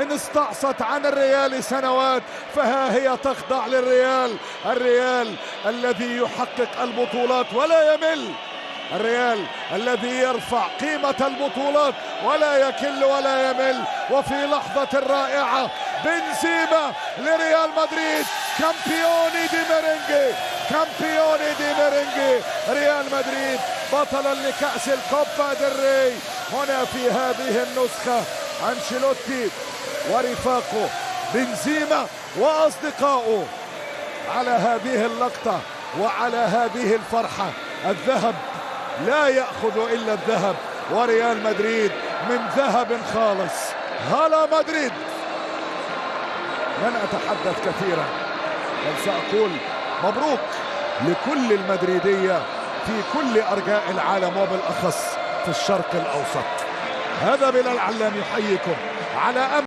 إن استعصت عن الريال سنوات فها هي تخضع للريال، الريال الذي يحقق البطولات ولا يمل، الريال الذي يرفع قيمة البطولات ولا يكل ولا يمل. وفي لحظة رائعة بنزيما لريال مدريد، كامبيوني دي ميرينجي، كامبيوني دي ميرينجي، ريال مدريد بطلا لكأس الكوبا ديل ري. هنا في هذه النسخة أنشيلوتي ورفاقه بنزيما وأصدقائه على هذه اللقطة وعلى هذه الفرحة. الذهب لا يأخذ إلا الذهب، وريال مدريد من ذهب خالص. هلا مدريد. لن أتحدث كثيرا بل سأقول مبروك لكل المدريدية في كل أرجاء العالم وبالأخص في الشرق الأوسط. هذا بلال علام يحييكم على أمل